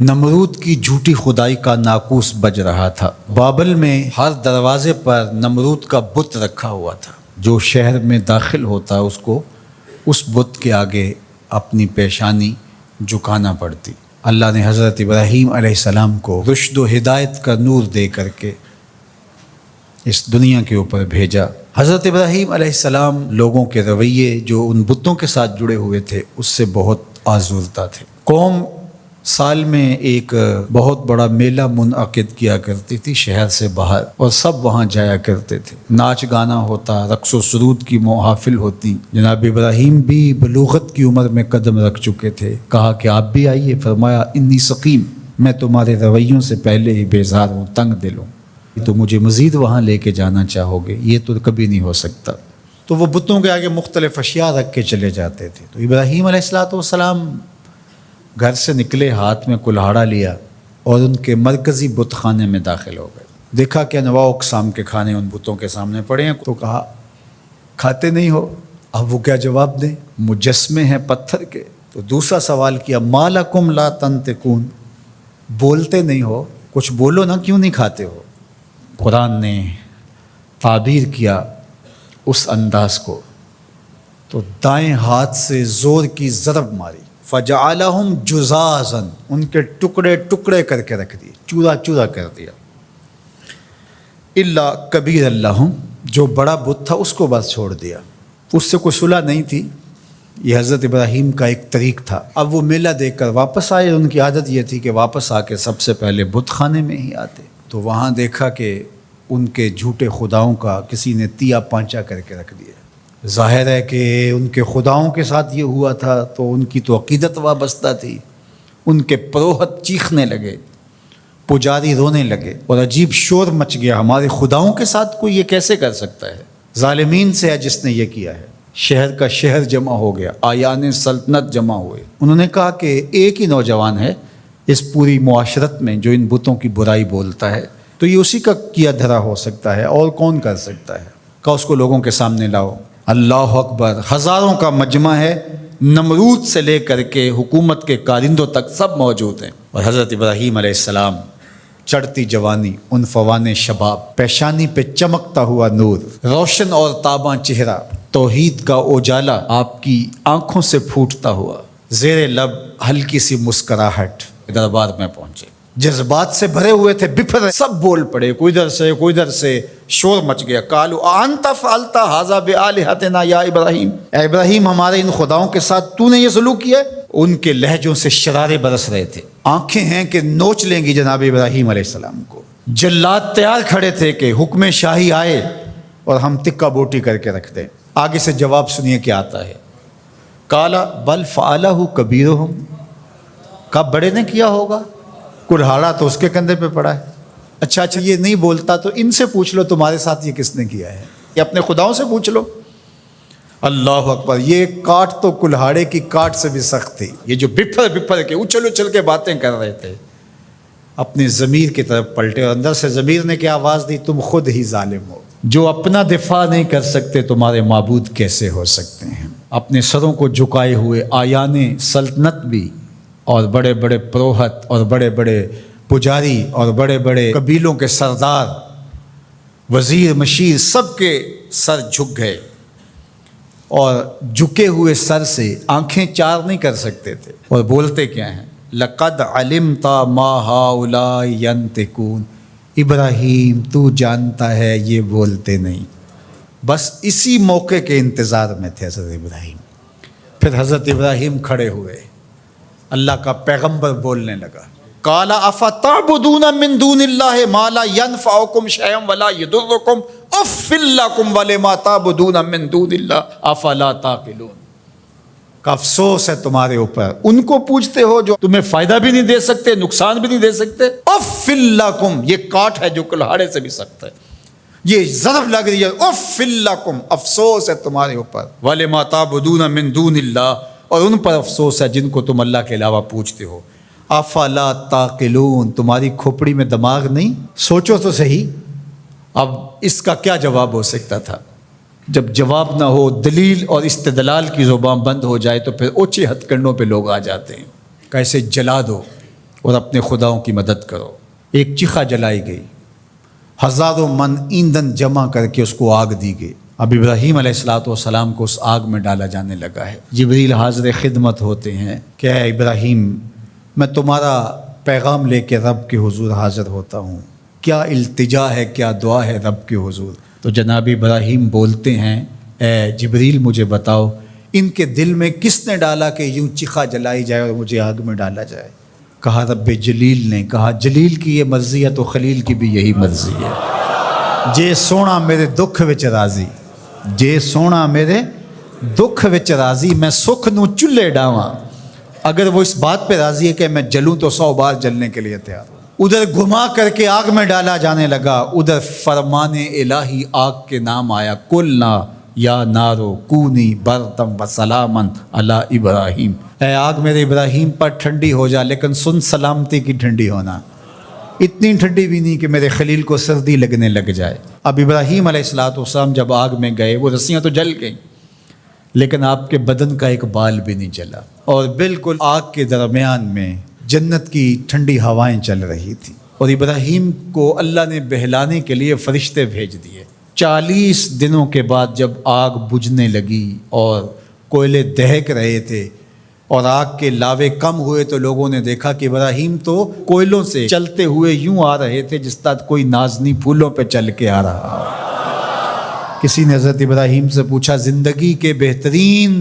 نمرود کی جھوٹی خدائی کا ناقوس بج رہا تھا۔ بابل میں ہر دروازے پر نمرود کا بت رکھا ہوا تھا۔ جو شہر میں داخل ہوتا اس کو اس بت کے آگے اپنی پیشانی جھکانا پڑتی۔ اللہ نے حضرت ابراہیم علیہ السلام کو رشد و ہدایت کا نور دے کر کے اس دنیا کے اوپر بھیجا۔ حضرت ابراہیم علیہ السلام لوگوں کے رویے جو ان بتوں کے ساتھ جڑے ہوئے تھے اس سے بہت آزردہ تھے۔ قوم سال میں ایک بہت بڑا میلہ منعقد کیا کرتی تھی شہر سے باہر، اور سب وہاں جایا کرتے تھے۔ ناچ گانا ہوتا، رقص و سرود کی محافل ہوتی۔ جناب ابراہیم بھی بلوغت کی عمر میں قدم رکھ چکے تھے۔ کہا کہ آپ بھی آئیے۔ فرمایا انی سقیم، میں تمہارے رویوں سے پہلے ہی بیزار ہوں، تنگ دل ہوں، تو مجھے مزید وہاں لے کے جانا چاہو گے؟ یہ تو کبھی نہیں ہو سکتا۔ تو وہ بتوں کے آگے مختلف اشیاء رکھ کے چلے جاتے تھے۔ تو ابراہیم علیہ السلام گھر سے نکلے، ہاتھ میں کلہاڑا لیا اور ان کے مرکزی بت خانے میں داخل ہو گئے۔ دیکھا کہ انواع اقسام کے کھانے ان بتوں کے سامنے پڑے ہیں، تو کہا کھاتے نہیں ہو؟ اب وہ کیا جواب دیں؟ مجسمے ہیں پتھر کے۔ تو دوسرا سوال کیا، ما لکم لا تنطقون، بولتے نہیں ہو؟ کچھ بولو نا، کیوں نہیں کھاتے ہو؟ قرآن نے تعبیر کیا اس انداز کو، تو دائیں ہاتھ سے زور کی ضرب ماری، فجعلہم جزازا، ان کے ٹکڑے ٹکڑے کر کے رکھ دیے، چورا چورا کر دیا۔ الا کبیر لہم، جو بڑا بت تھا اس کو بس چھوڑ دیا، اس سے کوئی صلح نہیں تھی۔ یہ حضرت ابراہیم کا ایک طریق تھا۔ اب وہ میلہ دیکھ کر واپس آئے، ان کی عادت یہ تھی کہ واپس آ کے سب سے پہلے بت خانے میں ہی آتے۔ تو وہاں دیکھا کہ ان کے جھوٹے خداؤں کا کسی نے تیا پانچا کر کے رکھ دیا۔ ظاہر ہے کہ ان کے خداؤں کے ساتھ یہ ہوا تھا تو ان کی تو عقیدت وابستہ تھی۔ ان کے پروہت چیخنے لگے، پجاری رونے لگے، اور عجیب شور مچ گیا، ہمارے خداؤں کے ساتھ کوئی یہ کیسے کر سکتا ہے؟ ظالمین سے ہے جس نے یہ کیا ہے۔ شہر کا شہر جمع ہو گیا، آیان سلطنت جمع ہوئے۔ انہوں نے کہا کہ ایک ہی نوجوان ہے اس پوری معاشرت میں جو ان بتوں کی برائی بولتا ہے، تو یہ اسی کا کیا دھرا ہو سکتا ہے، اور کون کر سکتا ہے؟ کہ اس کو لوگوں کے سامنے لاؤ۔ اللہ اکبر، ہزاروں کا مجمع ہے، نمرود سے لے کر کے حکومت کے کارندوں تک سب موجود ہیں۔ اور حضرت ابراہیم علیہ السلام، چڑھتی جوانی، عنفوان شباب، پیشانی پہ چمکتا ہوا نور، روشن اور تاباں چہرہ، توحید کا اجالا آپ کی آنکھوں سے پھوٹتا ہوا، زیر لب ہلکی سی مسکراہٹ، دربار میں پہنچے۔ جذبات سے بھرے ہوئے تھے، بفر سب بول پڑے، کوئی ادھر سے شور مچ گیا۔ قالوا انت فعلت ھذا بآلہتنا یا ابراہیم، اے ابراہیم ہمارے ان خداؤں کے ساتھ تو نے یہ سلوک کیا؟ ان کے لہجوں سے شرارے برس رہے تھے، آنکھیں ہیں کہ نوچ لیں گی جناب ابراہیم علیہ السلام کو۔ جلاد تیار کھڑے تھے کہ حکم شاہی آئے اور ہم تکہ بوٹی کر کے رکھ دیں۔ آگے سے جواب سنیے کیا آتا ہے۔ قال بل فعلہ کبیرہم، کب بڑے نے کیا ہوگا؟ کلہاڑا تو اس کے کندھے پہ پڑا ہے۔ اچھا یہ نہیں بولتا تو ان سے پوچھ لو تمہارے ساتھ یہ کس نے کیا ہے، یہ اپنے خداؤں سے پوچھ لو۔ اللہ اکبر، یہ کاٹ تو کلہاڑے کی کاٹ سے بھی سخت تھی۔ یہ جو بفر کے اچھل کے باتیں کر رہے تھے، اپنے ضمیر کی طرف پلٹے، اور اندر سے ضمیر نے کیا آواز دی؟ تم خود ہی ظالم ہو، جو اپنا دفاع نہیں کر سکتے تمہارے معبود کیسے ہو سکتے ہیں؟ اپنے سروں کو جھکائے ہوئے آیان سلطنت بھی، اور بڑے بڑے پروہت، اور بڑے بڑے پجاری، اور بڑے بڑے قبیلوں کے سردار، وزیر مشیر، سب کے سر جھک گئے، اور جھکے ہوئے سر سے آنکھیں چار نہیں کر سکتے تھے، اور بولتے کیا ہیں؟ لقد علمت ما هؤلاء ينطقون، ابراہیم تو جانتا ہے یہ بولتے نہیں۔ بس اسی موقع کے انتظار میں تھے حضرت ابراہیم۔ پھر حضرت ابراہیم کھڑے ہوئے، اللہ کا پیغمبر بولنے لگا، قال افتعبدون من دون اللہ ما لا ينفعکم شیئا ولا یضرکم اف لکم ولما تعبدون من دون اللہ افلا تعقلون۔ کا افسوس ہے تمہارے اوپر، ان کو پوچھتے ہو جو تمہیں فائدہ بھی نہیں دے سکتے، نقصان بھی نہیں دے سکتے۔ اف لکم، یہ کاٹ ہے جو کلہاڑے سے بھی سخت ہے، یہ ضرب لگ رہی ہے، اف لکم، افسوس ہے تمہارے اوپر، ولما تعبدون من دون اللہ، اور ان پر افسوس ہے جن کو تم اللہ کے علاوہ پوچھتے ہو۔ افلا تعقلون، تمہاری کھوپڑی میں دماغ نہیں؟ سوچو تو صحیح۔ اب اس کا کیا جواب ہو سکتا تھا؟ جب جواب نہ ہو، دلیل اور استدلال کی زبان بند ہو جائے تو پھر اوچے ہتھ کنڈوں پہ لوگ آ جاتے ہیں، کیسے جلا دو، اور اپنے خداؤں کی مدد کرو۔ ایک چیخا جلائی گئی، ہزاروں من ایندھن جمع کر کے اس کو آگ دی گئی۔ اب ابراہیم علیہ السلام کو اس آگ میں ڈالا جانے لگا ہے۔ جبریل حاضر خدمت ہوتے ہیں کہ اے ابراہیم، میں تمہارا پیغام لے کے رب کے حضور حاضر ہوتا ہوں، کیا التجا ہے، کیا دعا ہے رب کے حضور؟ تو جناب ابراہیم بولتے ہیں اے جبریل مجھے بتاؤ ان کے دل میں کس نے ڈالا کہ یوں چیخا جلائی جائے اور مجھے آگ میں ڈالا جائے؟ کہا رب جلیل نے۔ کہا جلیل کی یہ مرضی ہے تو خلیل کی بھی یہی مرضی ہے۔ جے سونا میرے دکھ وچ راضی، جے سونا میرے دکھ وچ راضی، میں سکھ نو چلے ڈاواں۔ اگر وہ اس بات پہ راضی ہے کہ میں جلوں تو 100 بار جلنے کے لیے تیار ہوں۔ ادھر گھما کر کے آگ میں ڈالا جانے لگا، ادھر فرمان الہی آگ کے نام آیا، کلنا یا نارو کونی بردم و سلامن علی ابراہیم۔ اے آگ میرے ابراہیم پر ٹھنڈی ہو جا، لیکن سن سلامتی کی ٹھنڈی ہونا، اتنی ٹھنڈی بھی نہیں کہ میرے خلیل کو سردی لگنے لگ جائے۔ اب ابراہیم علیہ السلام جب آگ میں گئے، وہ رسیاں تو جل گئیں لیکن آپ کے بدن کا ایک بال بھی نہیں جلا، اور بالکل آگ کے درمیان میں جنت کی ٹھنڈی ہوائیں چل رہی تھیں، اور ابراہیم کو اللہ نے بہلانے کے لیے فرشتے بھیج دیے۔ 40 دنوں کے بعد جب آگ بجھنے لگی اور کوئلے دہک رہے تھے اور آگ کے لاوے کم ہوئے، تو لوگوں نے دیکھا کہ ابراہیم تو کوئلوں سے چلتے ہوئے یوں آ رہے تھے جس طرح کوئی نازنی پھولوں پہ چل کے آ رہا۔ کسی نے حضرت ابراہیم سے پوچھا زندگی کے بہترین